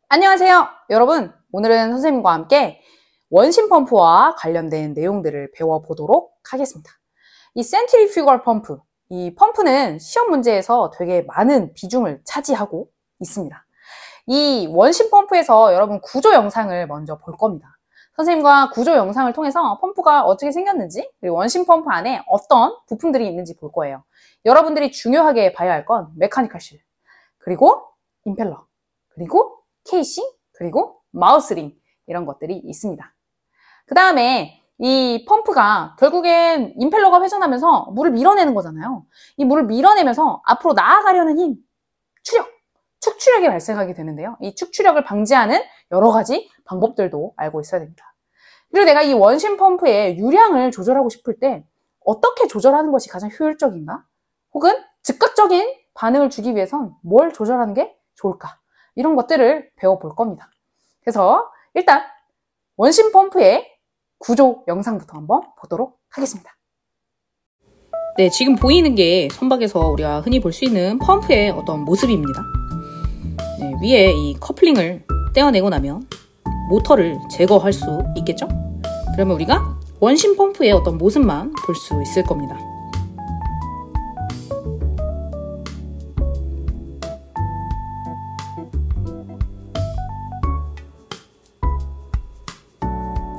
안녕하세요. 여러분, 오늘은 선생님과 함께 원심 펌프와 관련된 내용들을 배워보도록 하겠습니다. 이 센트리퓨걸 펌프, 이 펌프는 시험 문제에서 되게 많은 비중을 차지하고 있습니다. 이 원심 펌프에서 여러분 구조 영상을 먼저 볼 겁니다. 선생님과 구조 영상을 통해서 펌프가 어떻게 생겼는지, 그리고 원심 펌프 안에 어떤 부품들이 있는지 볼 거예요. 여러분들이 중요하게 봐야 할 건 메카니컬 실, 그리고 임펠러, 그리고 케이싱, 그리고 마우스링, 이런 것들이 있습니다. 그 다음에 이 펌프가 결국엔 임펠러가 회전하면서 물을 밀어내는 거잖아요. 이 물을 밀어내면서 앞으로 나아가려는 힘, 추력, 축추력이 발생하게 되는데요. 이 축추력을 방지하는 여러 가지 방법들도 알고 있어야 됩니다. 그리고 내가 이 원심 펌프의 유량을 조절하고 싶을 때 어떻게 조절하는 것이 가장 효율적인가? 혹은 즉각적인 반응을 주기 위해선 뭘 조절하는 게 좋을까? 이런 것들을 배워볼 겁니다. 그래서 일단 원심 펌프의 구조 영상부터 한번 보도록 하겠습니다. 네, 지금 보이는 게 선박에서 우리가 흔히 볼 수 있는 펌프의 어떤 모습입니다. 네, 위에 이 커플링을 떼어내고 나면 모터를 제거할 수 있겠죠? 그러면 우리가 원심 펌프의 어떤 모습만 볼 수 있을 겁니다.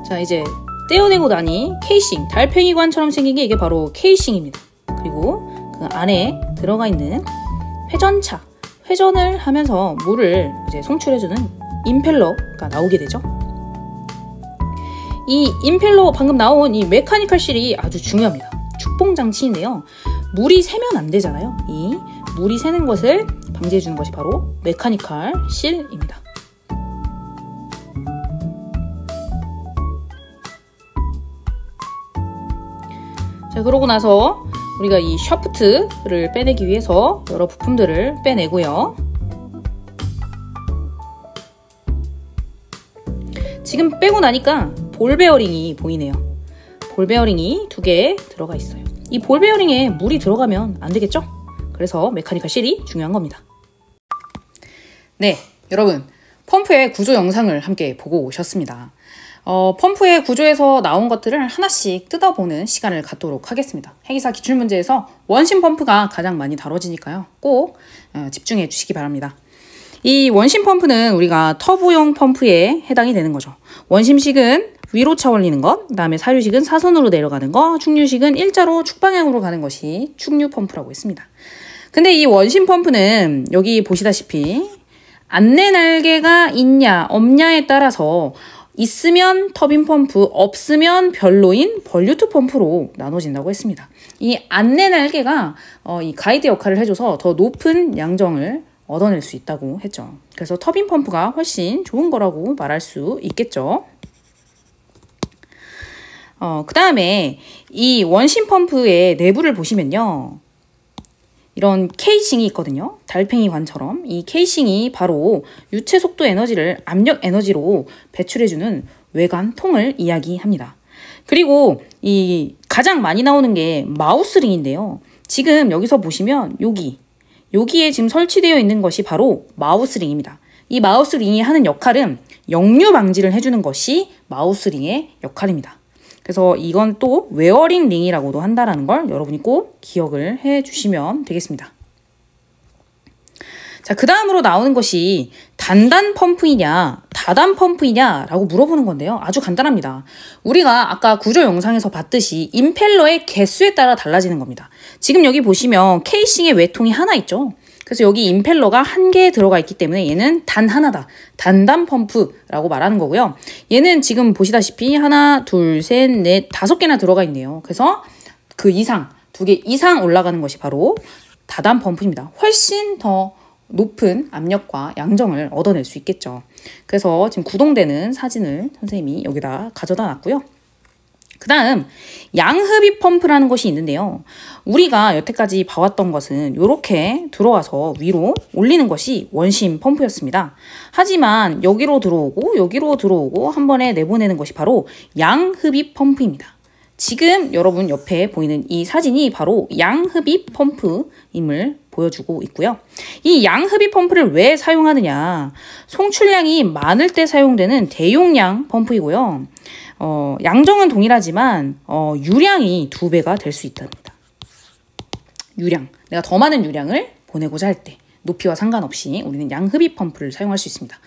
자, 이제 떼어내고 나니 케이싱, 달팽이관처럼 생긴 게 이게 바로 케이싱입니다. 그리고 그 안에 들어가 있는 회전차, 회전을 하면서 물을 이제 송출해주는 임펠러가 나오게 되죠. 이 임펠러, 방금 나온 이 메카니컬 실이 아주 중요합니다. 축봉 장치인데요. 물이 새면 안 되잖아요. 이 물이 새는 것을 방지해주는 것이 바로 메카니컬 실입니다. 자, 그러고 나서 우리가 이 샤프트를 빼내기 위해서 여러 부품들을 빼내고요. 지금 빼고 나니까 볼 베어링이 보이네요. 볼 베어링이 2개 들어가 있어요. 이 볼 베어링에 물이 들어가면 안 되겠죠? 그래서 메카니컬 실이 중요한 겁니다. 네, 여러분, 펌프의 구조 영상을 함께 보고 오셨습니다. 펌프의 구조에서 나온 것들을 하나씩 뜯어보는 시간을 갖도록 하겠습니다. 행위사 기출문제에서 원심 펌프가 가장 많이 다뤄지니까요. 꼭 집중해 주시기 바랍니다. 이 원심 펌프는 우리가 터보용 펌프에 해당이 되는 거죠. 원심식은 위로 차 올리는 것, 그 다음에 사유식은 사선으로 내려가는 것, 축류식은 일자로 축방향으로 가는 것이 축류 펌프라고 했습니다. 근데 이 원심 펌프는 여기 보시다시피 안내 날개가 있냐 없냐에 따라서 있으면 터빈 펌프, 없으면 별로인 벌류트 펌프로 나눠진다고 했습니다. 이 안내 날개가 이 가이드 역할을 해줘서 더 높은 양정을 얻어낼 수 있다고 했죠. 그래서 터빈 펌프가 훨씬 좋은 거라고 말할 수 있겠죠. 그 다음에 이 원심 펌프의 내부를 보시면요. 이런 케이싱이 있거든요. 달팽이관처럼. 이 케이싱이 바로 유체 속도 에너지를 압력 에너지로 배출해주는 외관 통을 이야기합니다. 그리고 이 가장 많이 나오는 게 마우스링인데요. 지금 여기서 보시면 여기에 지금 설치되어 있는 것이 바로 마우스링입니다. 이 마우스링이 하는 역할은 역류 방지를 해주는 것이 마우스링의 역할입니다. 그래서 이건 또 웨어링 링이라고도 한다는 걸 여러분이 꼭 기억을 해 주시면 되겠습니다. 자, 그 다음으로 나오는 것이 단단 펌프이냐 다단 펌프이냐 라고 물어보는 건데요. 아주 간단합니다. 우리가 아까 구조 영상에서 봤듯이 임펠러의 개수에 따라 달라지는 겁니다. 지금 여기 보시면 케이싱에 외통이 하나 있죠. 그래서 여기 임펠러가 1개 들어가 있기 때문에 얘는 단 하나다. 단단 펌프라고 말하는 거고요. 얘는 지금 보시다시피 하나, 둘, 셋, 넷, 5개나 들어가 있네요. 그래서 그 이상, 2개 이상 올라가는 것이 바로 다단 펌프입니다. 훨씬 더 높은 압력과 양정을 얻어낼 수 있겠죠. 그래서 지금 구동되는 사진을 선생님이 여기다 가져다 놨고요. 그 다음 양흡입 펌프라는 것이 있는데요. 우리가 여태까지 봐왔던 것은 이렇게 들어와서 위로 올리는 것이 원심 펌프였습니다. 하지만 여기로 들어오고 여기로 들어오고 한 번에 내보내는 것이 바로 양흡입 펌프입니다. 지금 여러분 옆에 보이는 이 사진이 바로 양흡입 펌프임을 보여주고 있고요. 이 양흡입 펌프를 왜 사용하느냐? 송출량이 많을 때 사용되는 대용량 펌프이고요. 양정은 동일하지만 유량이 2배가 될 수 있답니다. 유량, 내가 더 많은 유량을 보내고자 할 때 높이와 상관없이 우리는 양흡입 펌프를 사용할 수 있습니다.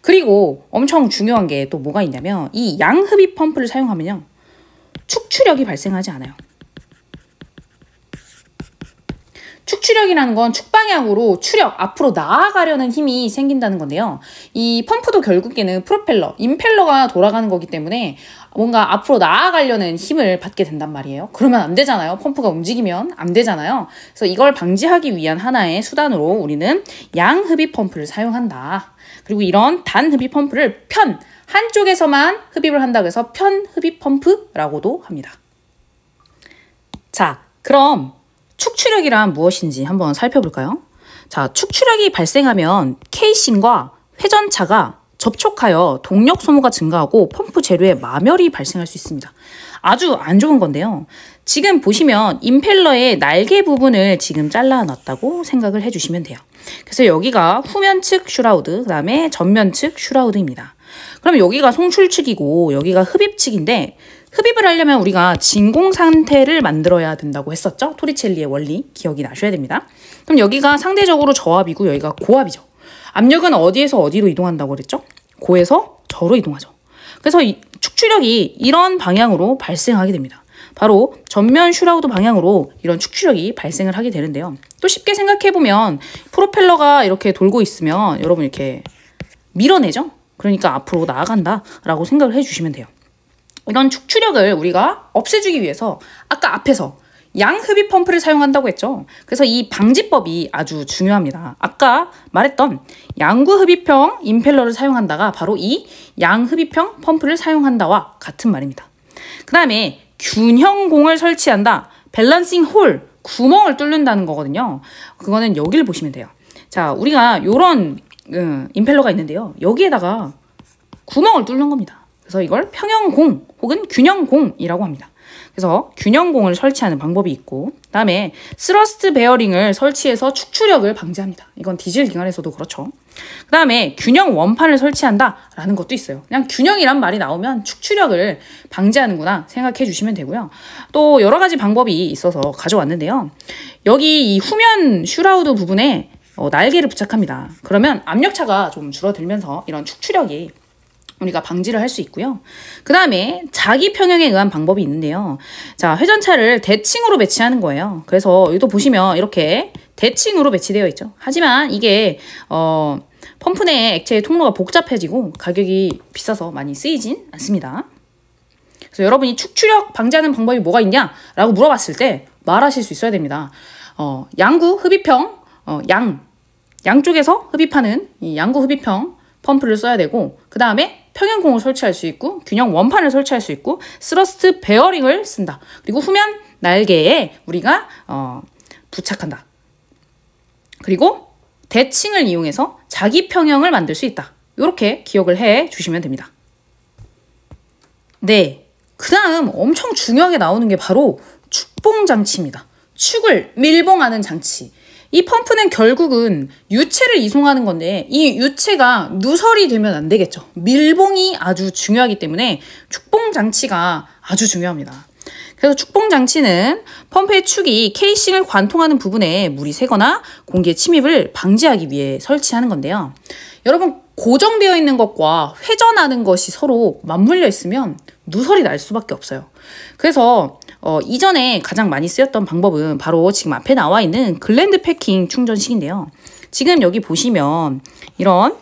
그리고 엄청 중요한 게 또 뭐가 있냐면 이 양흡입 펌프를 사용하면요. 축출력이 발생하지 않아요. 축출력이라는 건 축방향으로 앞으로 나아가려는 힘이 생긴다는 건데요. 이 펌프도 결국에는 프로펠러, 임펠러가 돌아가는 거기 때문에 뭔가 앞으로 나아가려는 힘을 받게 된단 말이에요. 그러면 안 되잖아요. 펌프가 움직이면 안 되잖아요. 그래서 이걸 방지하기 위한 하나의 수단으로 우리는 양흡입 펌프를 사용한다. 그리고 이런 단흡입 펌프를 한쪽에서만 흡입을 한다고 해서 편흡입 펌프라고도 합니다. 자, 그럼 축출력이란 무엇인지 한번 살펴볼까요? 자, 축출력이 발생하면 케이싱과 회전차가 접촉하여 동력 소모가 증가하고 펌프 재료의 마멸이 발생할 수 있습니다. 아주 안 좋은 건데요. 지금 보시면 임펠러의 날개 부분을 지금 잘라놨다고 생각을 해주시면 돼요. 그래서 여기가 후면 측 슈라우드, 그 다음에 전면 측 슈라우드입니다. 그럼 여기가 송출 측이고 여기가 흡입 측인데 흡입을 하려면 우리가 진공 상태를 만들어야 된다고 했었죠? 토리첼리의 원리 기억이 나셔야 됩니다. 그럼 여기가 상대적으로 저압이고 여기가 고압이죠. 압력은 어디에서 어디로 이동한다고 그랬죠? 고에서 저로 이동하죠. 그래서 이 축출력이 이런 방향으로 발생하게 됩니다. 바로 전면 슈라우드 방향으로 이런 축출력이 발생을 하게 되는데요. 또 쉽게 생각해보면 프로펠러가 이렇게 돌고 있으면 여러분 이렇게 밀어내죠? 그러니까 앞으로 나아간다라고 생각을 해주시면 돼요. 이런 축출력을 우리가 없애주기 위해서 아까 앞에서 양흡입 펌프를 사용한다고 했죠. 그래서 이 방지법이 아주 중요합니다. 아까 말했던 양구흡입형 임펠러를 사용한다가 바로 이 양흡입형 펌프를 사용한다와 같은 말입니다. 그 다음에 균형공을 설치한다. 밸런싱 홀, 구멍을 뚫는다는 거거든요. 그거는 여기를 보시면 돼요. 자, 우리가 요런 임펠러가 있는데요. 여기에다가 구멍을 뚫는 겁니다. 그래서 이걸 평형공 혹은 균형공이라고 합니다. 그래서 균형공을 설치하는 방법이 있고 그다음에 스러스트 베어링을 설치해서 축출력을 방지합니다. 이건 디젤 기관에서도 그렇죠. 그 다음에 균형 원판을 설치한다라는 것도 있어요. 그냥 균형이란 말이 나오면 축출력을 방지하는구나 생각해 주시면 되고요. 또 여러 가지 방법이 있어서 가져왔는데요. 여기 이 후면 슈라우드 부분에 날개를 부착합니다. 그러면 압력차가 좀 줄어들면서 이런 축출력이 우리가 방지를 할 수 있고요. 그 다음에 자기 평형에 의한 방법이 있는데요. 자, 회전차를 대칭으로 배치하는 거예요. 그래서 여기도 보시면 이렇게 대칭으로 배치되어 있죠. 하지만 이게 펌프 내 액체의 통로가 복잡해지고 가격이 비싸서 많이 쓰이진 않습니다. 그래서 여러분이 축출력 방지하는 방법이 뭐가 있냐라고 물어봤을 때 말하실 수 있어야 됩니다. 양구 흡입형 양쪽에서 흡입하는 이 양구 흡입형 펌프를 써야 되고 그 다음에 평형공을 설치할 수 있고 균형 원판을 설치할 수 있고 스러스트 베어링을 쓴다. 그리고 후면 날개에 우리가 부착한다. 그리고 대칭을 이용해서 자기 평형을 만들 수 있다. 이렇게 기억을 해 주시면 됩니다. 네, 그 다음 엄청 중요하게 나오는 게 바로 축봉장치입니다. 축을 밀봉하는 장치. 이 펌프는 결국은 유체를 이송하는 건데 이 유체가 누설이 되면 안 되겠죠. 밀봉이 아주 중요하기 때문에 축봉 장치가 아주 중요합니다. 그래서 축봉 장치는 펌프의 축이 케이싱을 관통하는 부분에 물이 새거나 공기의 침입을 방지하기 위해 설치하는 건데요. 여러분 고정되어 있는 것과 회전하는 것이 서로 맞물려 있으면 누설이 날 수밖에 없어요. 그래서 이전에 가장 많이 쓰였던 방법은 바로 지금 앞에 나와 있는 글랜드 패킹 충전식인데요. 지금 여기 보시면 이런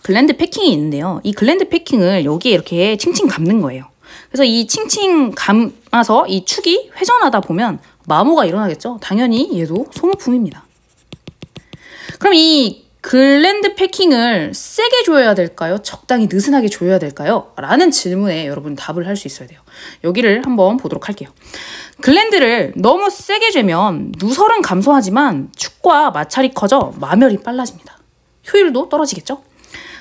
글랜드 패킹이 있는데요. 이 글랜드 패킹을 여기에 이렇게 칭칭 감는 거예요. 그래서 이 칭칭 감아서 이 축이 회전하다 보면 마모가 일어나겠죠. 당연히 얘도 소모품입니다. 그럼 이 글랜드 패킹을 세게 조여야 될까요? 적당히 느슨하게 조여야 될까요? 라는 질문에 여러분 답을 할 수 있어야 돼요. 여기를 한번 보도록 할게요. 글랜드를 너무 세게 죄면 누설은 감소하지만 축과 마찰이 커져 마멸이 빨라집니다. 효율도 떨어지겠죠?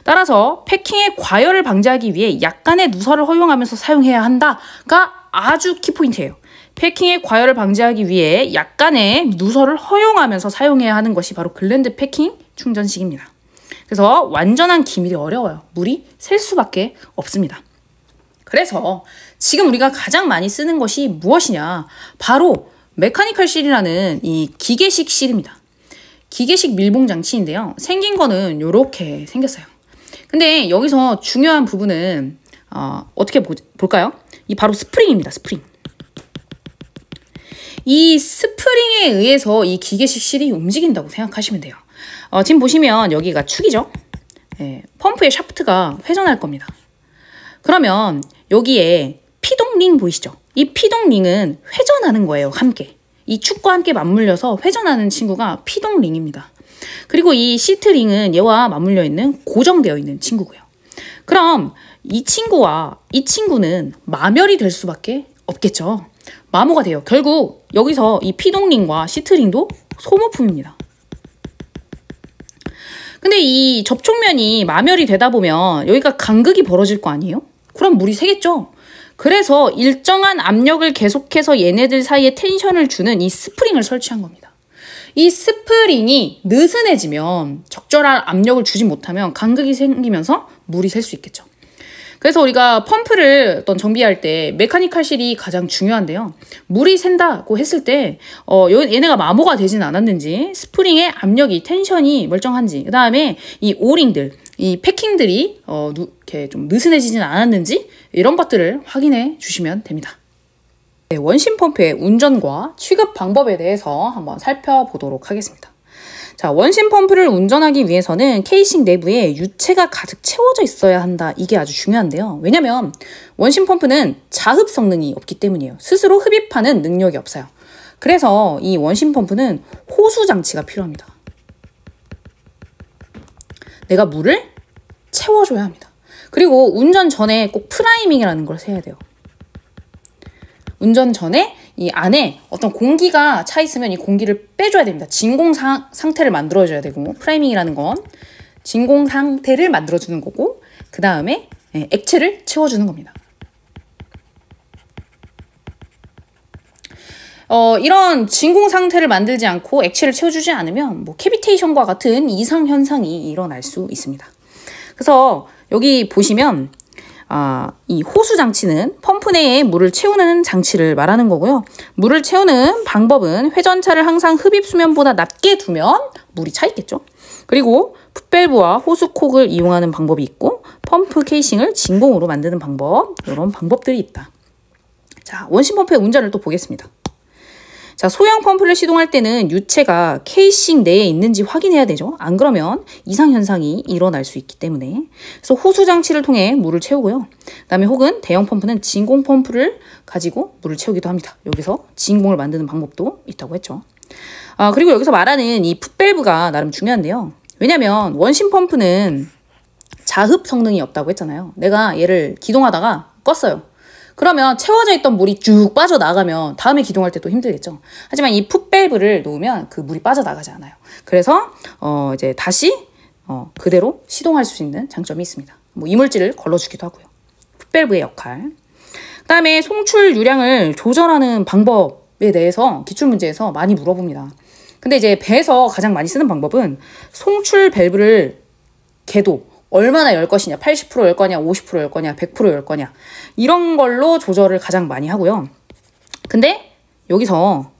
따라서 패킹의 과열을 방지하기 위해 약간의 누설을 허용하면서 사용해야 한다가 아주 키포인트예요. 패킹의 과열을 방지하기 위해 약간의 누설을 허용하면서 사용해야 하는 것이 바로 글랜드 패킹 충전식입니다. 그래서 완전한 기밀이 어려워요. 물이 셀 수밖에 없습니다. 그래서 지금 우리가 가장 많이 쓰는 것이 무엇이냐? 바로 메카니컬 실이라는 이 기계식 실입니다. 기계식 밀봉 장치인데요. 생긴 거는 이렇게 생겼어요. 근데 여기서 중요한 부분은 어떻게 볼까요? 이 바로 스프링입니다. 스프링. 이 스프링에 의해서 이 기계식 실이 움직인다고 생각하시면 돼요. 지금 보시면 여기가 축이죠? 네, 펌프의 샤프트가 회전할 겁니다. 그러면 여기에 피동링 보이시죠? 이 피동링은 회전하는 거예요. 함께. 이 축과 함께 맞물려서 회전하는 친구가 피동링입니다. 그리고 이 시트링은 얘와 맞물려 있는 고정되어 있는 친구고요. 그럼 이 친구와 이 친구는 마멸이 될 수밖에 없겠죠. 마모가 돼요. 결국 여기서 이 피동링과 시트링도 소모품입니다. 근데 이 접촉면이 마멸이 되다 보면 여기가 간극이 벌어질 거 아니에요? 그럼 물이 새겠죠? 그래서 일정한 압력을 계속해서 얘네들 사이에 텐션을 주는 이 스프링을 설치한 겁니다. 이 스프링이 느슨해지면 적절한 압력을 주지 못하면 간극이 생기면서 물이 셀 수 있겠죠. 그래서 우리가 펌프를 어떤 정비할 때 메카니컬 실이 가장 중요한데요. 물이 샌다고 했을 때 얘네가 마모가 되진 않았는지, 스프링의 압력이, 텐션이 멀쩡한지, 그 다음에 이 오링들, 이 패킹들이 이렇게 좀 느슨해지진 않았는지 이런 것들을 확인해 주시면 됩니다. 네, 원심 펌프의 운전과 취급 방법에 대해서 한번 살펴보도록 하겠습니다. 자, 원심 펌프를 운전하기 위해서는 케이싱 내부에 유체가 가득 채워져 있어야 한다. 이게 아주 중요한데요. 왜냐면 원심 펌프는 자흡 성능이 없기 때문이에요. 스스로 흡입하는 능력이 없어요. 그래서 이 원심 펌프는 호수 장치가 필요합니다. 내가 물을 채워줘야 합니다. 그리고 운전 전에 꼭 프라이밍이라는 걸 해야 돼요. 운전 전에 이 안에 어떤 공기가 차 있으면 이 공기를 빼줘야 됩니다. 진공 상태를 만들어줘야 되고, 프라이밍이라는 건 진공 상태를 만들어주는 거고, 그 다음에 액체를 채워주는 겁니다. 이런 진공 상태를 만들지 않고 액체를 채워주지 않으면 뭐 캐비테이션과 같은 이상 현상이 일어날 수 있습니다. 그래서 여기 보시면 이 호수 장치는 펌프 내에 물을 채우는 장치를 말하는 거고요. 물을 채우는 방법은 회전차를 항상 흡입 수면보다 낮게 두면 물이 차 있겠죠. 그리고 풋밸브와 호수콕을 이용하는 방법이 있고, 펌프 케이싱을 진공으로 만드는 방법, 이런 방법들이 있다. 자, 원심 펌프의 운전을 또 보겠습니다. 자, 소형 펌프를 시동할 때는 유체가 케이싱 내에 있는지 확인해야 되죠. 안 그러면 이상현상이 일어날 수 있기 때문에. 그래서 호수 장치를 통해 물을 채우고요. 그 다음에 혹은 대형 펌프는 진공 펌프를 가지고 물을 채우기도 합니다. 여기서 진공을 만드는 방법도 있다고 했죠. 그리고 여기서 말하는 이 풋밸브가 나름 중요한데요. 왜냐면 원심 펌프는 자흡 성능이 없다고 했잖아요. 내가 얘를 기동하다가 껐어요. 그러면 채워져 있던 물이 쭉 빠져나가면 다음에 기동할 때 또 힘들겠죠. 하지만 이 풋밸브를 놓으면 그 물이 빠져나가지 않아요. 그래서 이제 다시 그대로 시동할 수 있는 장점이 있습니다. 뭐 이물질을 걸러주기도 하고요. 풋밸브의 역할. 그다음에 송출 유량을 조절하는 방법에 대해서 기출문제에서 많이 물어봅니다. 근데 이제 배에서 가장 많이 쓰는 방법은 송출 밸브를 궤도 얼마나 열 것이냐, 80% 열 거냐, 50% 열 거냐, 100% 열 거냐, 이런 걸로 조절을 가장 많이 하고요. 근데 여기서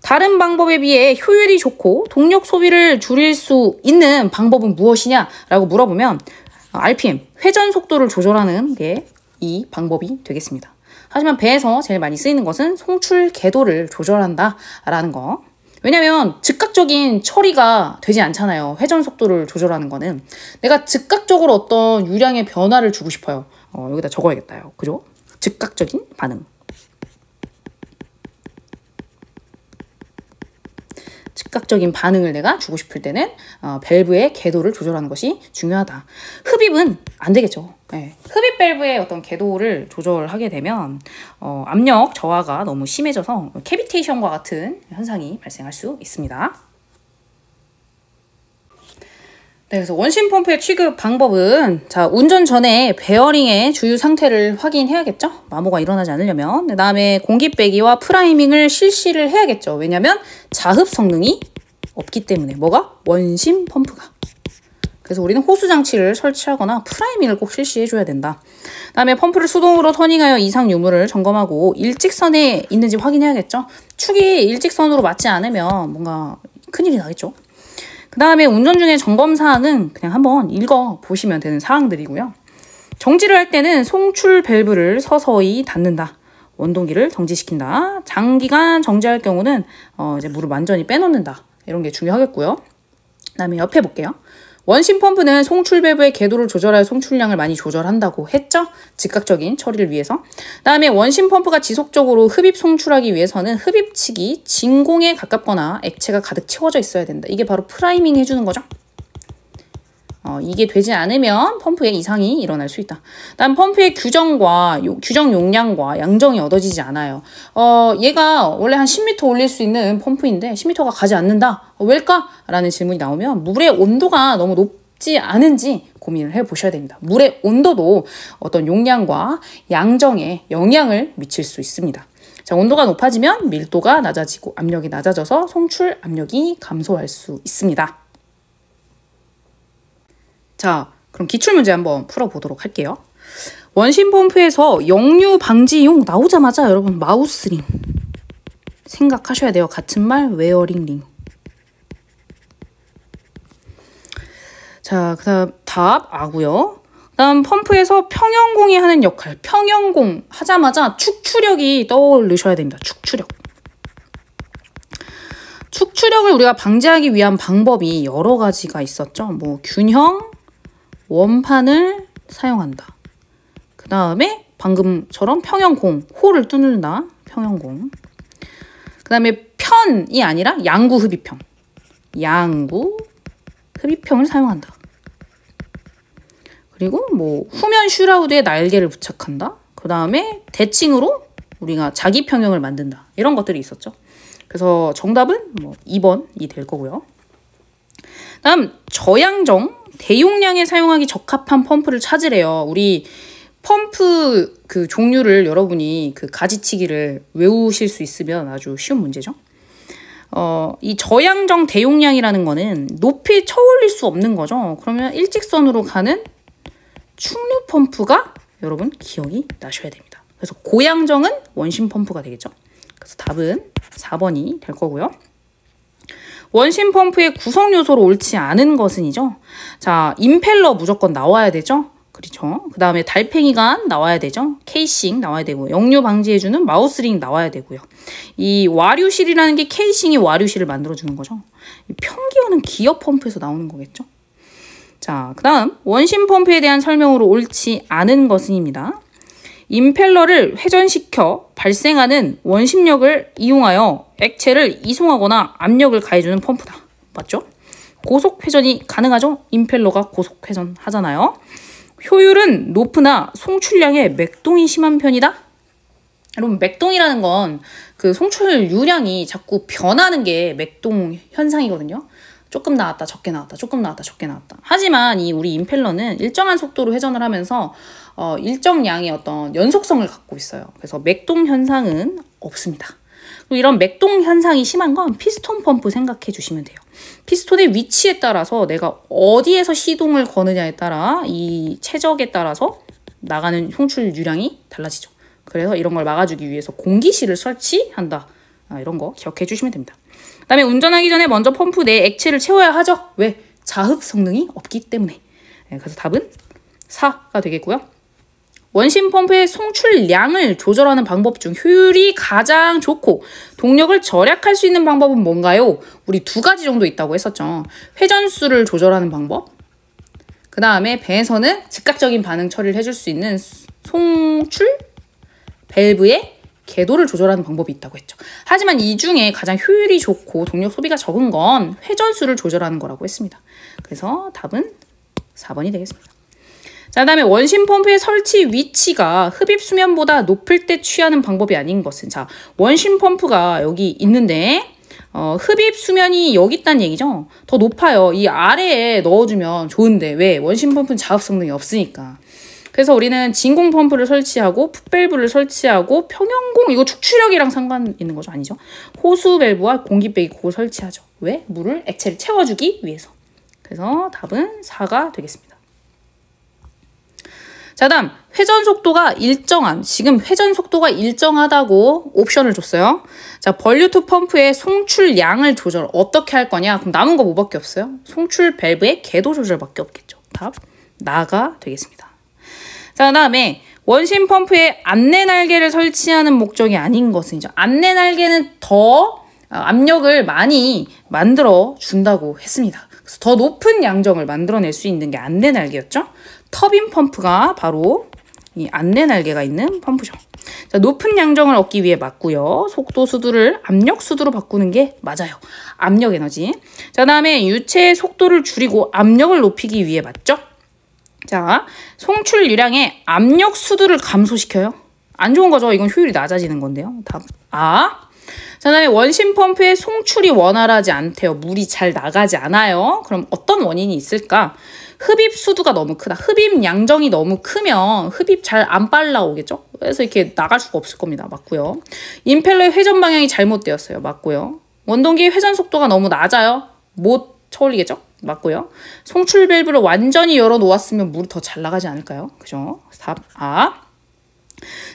다른 방법에 비해 효율이 좋고 동력 소비를 줄일 수 있는 방법은 무엇이냐라고 물어보면 RPM, 회전 속도를 조절하는 게 이 방법이 되겠습니다. 하지만 배에서 제일 많이 쓰이는 것은 송출 궤도를 조절한다라는 거. 왜냐면 즉각적인 처리가 되지 않잖아요. 회전 속도를 조절하는 거는. 내가 즉각적으로 어떤 유량의 변화를 주고 싶어요. 여기다 적어야겠다요. 그죠? 즉각적인 반응. 즉각적인 반응을 내가 주고 싶을 때는 밸브의 궤도를 조절하는 것이 중요하다. 흡입은 안 되겠죠. 네. 흡입 밸브의 어떤 궤도를 조절하게 되면 압력 저하가 너무 심해져서 캐비테이션과 같은 현상이 발생할 수 있습니다. 네, 그래서 원심 펌프의 취급 방법은, 자, 운전 전에 베어링의 주유 상태를 확인해야겠죠? 마모가 일어나지 않으려면. 그 다음에 공기 빼기와 프라이밍을 실시를 해야겠죠. 왜냐면 자흡 성능이 없기 때문에. 뭐가? 원심 펌프가. 그래서 우리는 호수 장치를 설치하거나 프라이밍을 꼭 실시해줘야 된다. 그 다음에 펌프를 수동으로 터닝하여 이상 유무를 점검하고 일직선에 있는지 확인해야겠죠? 축이 일직선으로 맞지 않으면 뭔가 큰일이 나겠죠? 그 다음에 운전 중에 점검사항은 그냥 한번 읽어보시면 되는 사항들이고요. 정지를 할 때는 송출 밸브를 서서히 닫는다. 원동기를 정지시킨다. 장기간 정지할 경우는 이제 물을 완전히 빼놓는다. 이런 게 중요하겠고요. 그 다음에 옆에 볼게요. 원심 펌프는 송출 밸브의 궤도를 조절하여 송출량을 많이 조절한다고 했죠? 즉각적인 처리를 위해서. 그 다음에 원심 펌프가 지속적으로 흡입 송출하기 위해서는 흡입측이 진공에 가깝거나 액체가 가득 채워져 있어야 된다. 이게 바로 프라이밍 해주는 거죠. 이게 되지 않으면 펌프에 이상이 일어날 수 있다. 다음 펌프의 규정 용량과 양정이 얻어지지 않아요. 얘가 원래 한 10m 올릴 수 있는 펌프인데 10m가 가지 않는다. 왜일까? 라는 질문이 나오면 물의 온도가 너무 높지 않은지 고민을 해보셔야 됩니다. 물의 온도도 어떤 용량과 양정에 영향을 미칠 수 있습니다. 자, 온도가 높아지면 밀도가 낮아지고 압력이 낮아져서 송출 압력이 감소할 수 있습니다. 자, 그럼 기출문제 한번 풀어보도록 할게요. 원심 펌프에서 역류 방지용 나오자마자 여러분 마우스링 생각하셔야 돼요. 같은 말 웨어링 링. 자, 그 다음 답 아고요. 그 다음 펌프에서 평형공이 하는 역할. 평형공 하자마자 축출력이 떠오르셔야 됩니다. 축출력. 축출력을 우리가 방지하기 위한 방법이 여러 가지가 있었죠. 뭐 균형, 원판을 사용한다. 그 다음에 방금처럼 평형공, 홀을 뚫는다. 평형공. 그 다음에 편이 아니라 양구 흡입형. 양구 흡입형을 사용한다. 그리고 뭐 후면 슈라우드에 날개를 부착한다. 그 다음에 대칭으로 우리가 자기 평형을 만든다. 이런 것들이 있었죠. 그래서 정답은 뭐 2번이 될 거고요. 다음 저양정, 대용량에 사용하기 적합한 펌프를 찾으래요. 우리 펌프 그 종류를 여러분이 그 가지치기를 외우실 수 있으면 아주 쉬운 문제죠. 이 저양정 대용량이라는 거는 높이 쳐올릴 수 없는 거죠. 그러면 일직선으로 가는 충류 펌프가 여러분 기억이 나셔야 됩니다. 그래서 고양정은 원심 펌프가 되겠죠. 그래서 답은 4번이 될 거고요. 원심 펌프의 구성 요소로 옳지 않은 것은이죠. 자, 임펠러 무조건 나와야 되죠. 그렇죠. 그 다음에 달팽이관 나와야 되죠. 케이싱 나와야 되고 역류 방지해주는 마우스링 나와야 되고요. 이 와류실이라는 게 케이싱이 와류실을 만들어주는 거죠. 이 편기어는 기어 펌프에서 나오는 거겠죠. 자, 그 다음 원심 펌프에 대한 설명으로 옳지 않은 것은입니다. 임펠러를 회전시켜 발생하는 원심력을 이용하여 액체를 이송하거나 압력을 가해주는 펌프다. 맞죠? 고속 회전이 가능하죠? 임펠러가 고속 회전 하잖아요. 효율은 높으나 송출량에 맥동이 심한 편이다. 여러분 맥동이라는 건 그 송출 유량이 자꾸 변하는 게 맥동 현상이거든요. 조금 나왔다, 적게 나왔다, 조금 나왔다, 적게 나왔다. 하지만 이 우리 임펠러는 일정한 속도로 회전을 하면서 일정 양의 어떤 연속성을 갖고 있어요. 그래서 맥동 현상은 없습니다. 그리고 이런 맥동 현상이 심한 건 피스톤 펌프 생각해 주시면 돼요. 피스톤의 위치에 따라서 내가 어디에서 시동을 거느냐에 따라 이 최적에 따라서 나가는 송출 유량이 달라지죠. 그래서 이런 걸 막아주기 위해서 공기실을 설치한다. 이런 거 기억해 주시면 됩니다. 그 다음에 운전하기 전에 먼저 펌프 내에 액체를 채워야 하죠. 왜? 자흡 성능이 없기 때문에. 그래서 답은 4가 되겠고요. 원심 펌프의 송출량을 조절하는 방법 중 효율이 가장 좋고 동력을 절약할 수 있는 방법은 뭔가요? 우리 2가지 정도 있다고 했었죠. 회전수를 조절하는 방법. 그 다음에 배에서는 즉각적인 반응 처리를 해줄 수 있는 송출 밸브의 궤도를 조절하는 방법이 있다고 했죠. 하지만 이 중에 가장 효율이 좋고 동력 소비가 적은 건 회전수를 조절하는 거라고 했습니다. 그래서 답은 4번이 되겠습니다. 자, 그다음에 원심 펌프의 설치 위치가 흡입 수면보다 높을 때 취하는 방법이 아닌 것은, 자, 원심 펌프가 여기 있는데 흡입 수면이 여기 있다는 얘기죠. 더 높아요. 이 아래에 넣어주면 좋은데 왜? 원심 펌프는 자흡 성능이 없으니까. 그래서 우리는 진공 펌프를 설치하고 풋밸브를 설치하고 평형공 이거 축출력이랑 상관 있는 거죠? 아니죠? 호수 밸브와 공기 빼기 그거 설치하죠. 왜? 물을 액체를 채워주기 위해서. 그래서 답은 4가 되겠습니다. 자, 다음 회전 속도가 일정한, 지금 회전 속도가 일정하다고 옵션을 줬어요. 자, 벌류트 펌프의 송출량을 조절 어떻게 할 거냐? 그럼 남은 거 뭐밖에 없어요? 송출 밸브의 궤도 조절밖에 없겠죠. 답 나가 되겠습니다. 자, 그다음에 원심 펌프에 안내 날개를 설치하는 목적이 아닌 것은이죠. 안내 날개는 더 압력을 많이 만들어 준다고 했습니다. 그래서 더 높은 양정을 만들어낼 수 있는 게 안내 날개였죠. 터빈 펌프가 바로 이 안내 날개가 있는 펌프죠. 자, 높은 양정을 얻기 위해 맞고요. 속도 수두를 압력 수두로 바꾸는 게 맞아요. 압력 에너지. 자, 그다음에 유체의 속도를 줄이고 압력을 높이기 위해 맞죠. 자, 송출 유량의 압력 수두를 감소시켜요. 안 좋은 거죠. 이건 효율이 낮아지는 건데요. 답 아. 자, 그다음에 원심 펌프의 송출이 원활하지 않대요. 물이 잘 나가지 않아요. 그럼 어떤 원인이 있을까? 흡입 수두가 너무 크다. 흡입 양정이 너무 크면 흡입 잘 안 빨라오겠죠? 그래서 이렇게 나갈 수가 없을 겁니다. 맞고요. 임펠러의 회전 방향이 잘못되었어요. 맞고요. 원동기의 회전 속도가 너무 낮아요. 못 쳐올리겠죠? 맞고요. 송출 밸브를 완전히 열어 놓았으면 물이 더 잘 나가지 않을까요? 그죠? 답 아.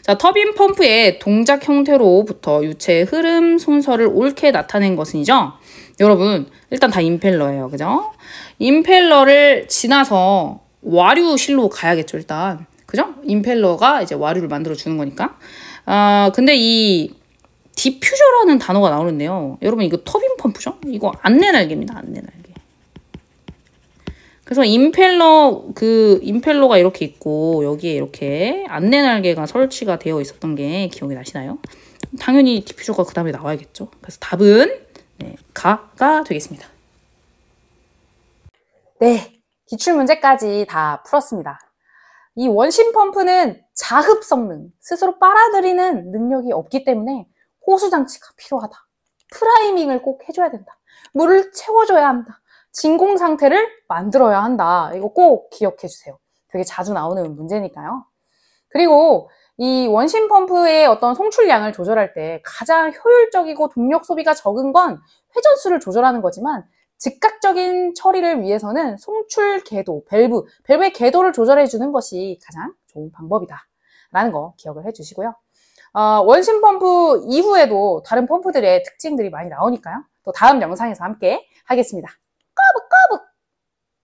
자, 터빈 펌프의 동작 형태로부터 유체의 흐름 순서를 옳게 나타낸 것은이죠. 여러분, 일단 다 임펠러예요. 그죠? 임펠러를 지나서 와류실로 가야겠죠, 일단. 그죠? 임펠러가 이제 와류를 만들어 주는 거니까. 근데 이 디퓨저라는 단어가 나오는데요. 여러분, 이거 터빈 펌프죠? 이거 안내 날개입니다, 안내 날개. 그래서 임펠러가 이렇게 있고, 여기에 이렇게 안내 날개가 설치가 되어 있었던 게 기억이 나시나요? 당연히 디퓨저가 그 다음에 나와야겠죠. 그래서 답은 네, 가가 되겠습니다. 네, 기출문제까지 다 풀었습니다. 이 원심 펌프는 자흡 성능, 스스로 빨아들이는 능력이 없기 때문에 호수장치가 필요하다. 프라이밍을 꼭 해줘야 된다. 물을 채워줘야 한다. 진공 상태를 만들어야 한다. 이거 꼭 기억해 주세요. 되게 자주 나오는 문제니까요. 그리고 이 원심 펌프의 어떤 송출량을 조절할 때 가장 효율적이고 동력 소비가 적은 건 회전수를 조절하는 거지만 즉각적인 처리를 위해서는 송출 궤도, 밸브의 궤도를 조절해 주는 것이 가장 좋은 방법이다. 라는 거 기억을 해 주시고요. 원심 펌프 이후에도 다른 펌프들의 특징들이 많이 나오니까요. 또 다음 영상에서 함께 하겠습니다.